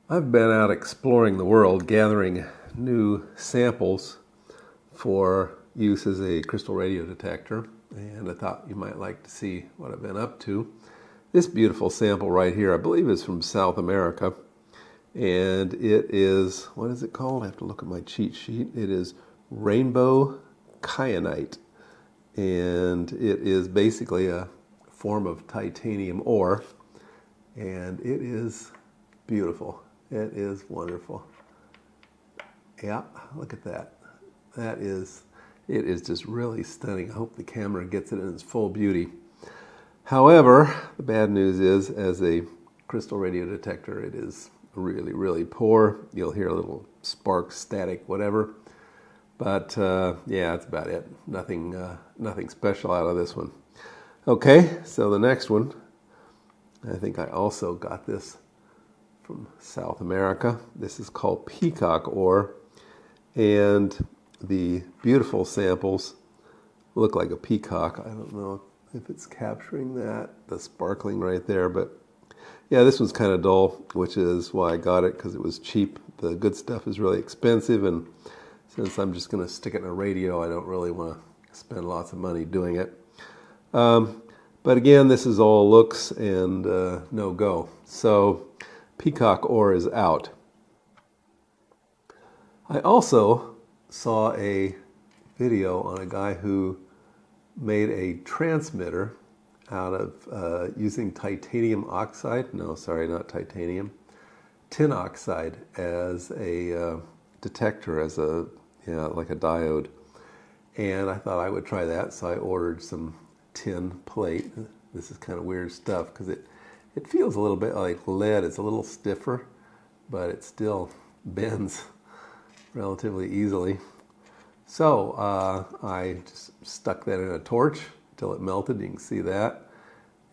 I've been out exploring the world, gathering new samples for use as a crystal radio detector, and I thought you might like to see what I've been up to. This beautiful sample right here, I believe, is from South America, and it is, what is it called? I have to look at my cheat sheet. It is rainbow kyanite, and it is basically a form of titanium ore, and it is beautiful. It is wonderful. Yeah, look at that. It is just really stunning. I hope the camera gets it in its full beauty. However, the bad news is, as a crystal radio detector, it is really, really poor. You'll hear a little spark, static, whatever. But yeah, that's about it. Nothing special out of this one. Okay, so the next one, I think I also got this from South America. This is called Peacock Ore, and the beautiful samples look like a peacock. I don't know if it's capturing that, the sparkling right there, but yeah, this one's kind of dull, which is why I got it, because it was cheap. The good stuff is really expensive, and since I'm just going to stick it in a radio, I don't really want to spend lots of money doing it. But again, this is all looks and no go. So Peacock Ore is out. I also saw a video on a guy who made a transmitter out of using titanium oxide. No, sorry, not titanium. Tin oxide as a detector, as a like a diode. And I thought I would try that, so I ordered some tin plate. This is kind of weird stuff because it feels a little bit like lead. It's a little stiffer, but it still bends relatively easily. So I just stuck that in a torch until it melted. You can see that.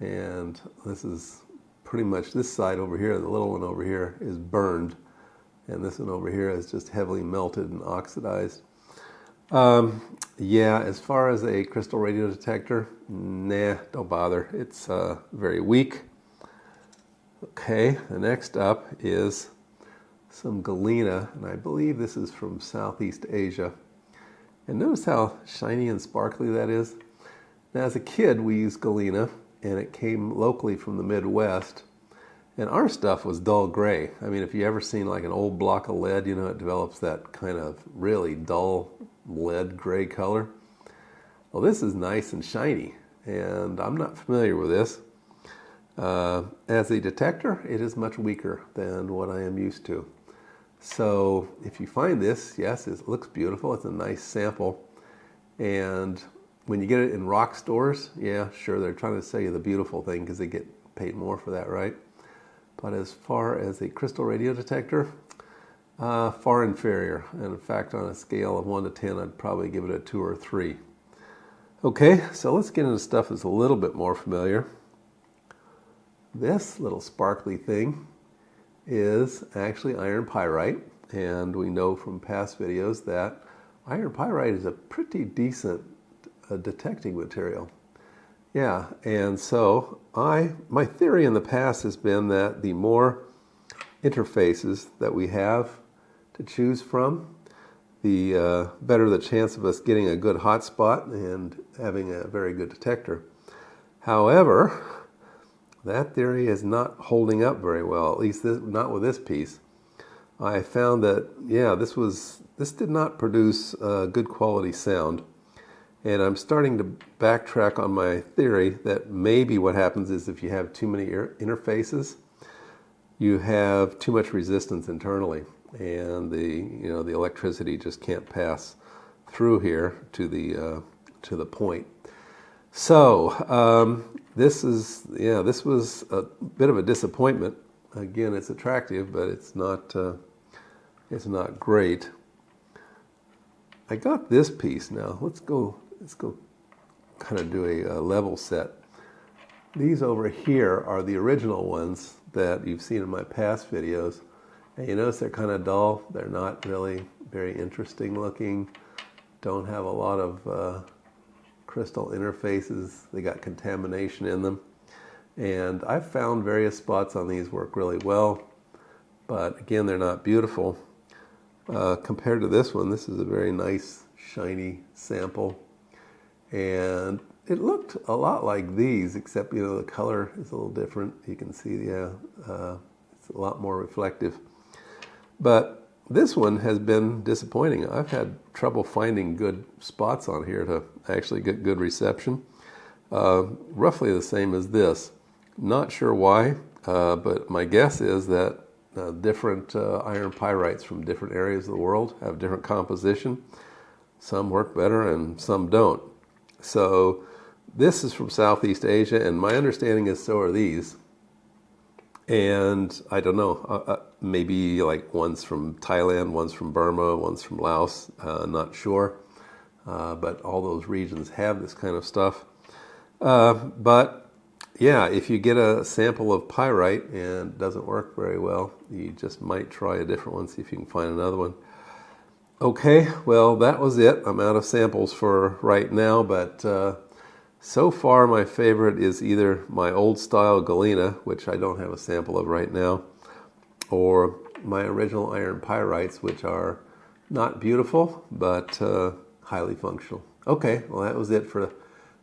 And this is pretty much, this side over here, the little one over here, is burned. And this one over here is just heavily melted and oxidized. Yeah, as far as a crystal radio detector, nah, don't bother. It's very weak. Okay, the next up is some Galina, and I believe this is from Southeast Asia. And notice how shiny and sparkly that is. Now, as a kid, we used Galina, and it came locally from the Midwest. And our stuff was dull gray. I mean, if you ever seen like an old block of lead, you know, it develops that kind of really dull lead gray color. Well, this is nice and shiny, and I'm not familiar with this. As a detector, it is much weaker than what I am used to. So if you find this, yes, it looks beautiful. It's a nice sample. And when you get it in rock stores, yeah, sure, they're trying to sell you the beautiful thing because they get paid more for that, right? But as far as a crystal radio detector, far inferior. And in fact, on a scale of 1 to 10, I'd probably give it a 2 or 3. Okay, so let's get into stuff that's a little bit more familiar. This little sparkly thing is actually iron pyrite, and we know from past videos that iron pyrite is a pretty decent detecting material. Yeah, and so my theory in the past has been that the more interfaces that we have to choose from, the better the chance of us getting a good hotspot and having a very good detector. However, that theory is not holding up very well, at least not with this piece. I found that, yeah, this did not produce good quality sound. And I'm starting to backtrack on my theory that maybe what happens is if you have too many interfaces, you have too much resistance internally, and the electricity just can't pass through here to the point. So this was a bit of a disappointment. Again, it's attractive, but it's not great. I got this piece now. Let's go kind of do a level set. These over here are the original ones that you've seen in my past videos. And you notice they're kind of dull. They're not really very interesting looking. Don't have a lot of crystal interfaces. They got contamination in them. And I've found various spots on these work really well. but again, they're not beautiful. Compared to this one, this is a very nice, shiny sample. And it looked a lot like these, except, the color is a little different. You can see, it's a lot more reflective. But this one has been disappointing. I've had trouble finding good spots on here to actually get good reception. Roughly the same as this. Not sure why, but my guess is that different iron pyrites from different areas of the world have different composition. Some work better and some don't. So this is from Southeast Asia, and my understanding is so are these. And I don't know, maybe like one's from Thailand, one's from Burma, one's from Laos, not sure. But all those regions have this kind of stuff. But yeah, if you get a sample of pyrite and it doesn't work very well, you just might try a different one, see if you can find another one. Okay, well, that was it. I'm out of samples for right now, but so far my favorite is either my old style Galena, which I don't have a sample of right now, or my original iron pyrites, which are not beautiful, but highly functional. Okay, well, that was it for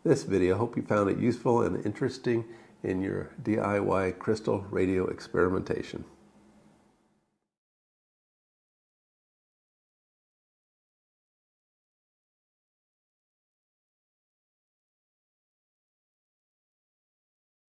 this video. Hope you found it useful and interesting in your DIY crystal radio experimentation.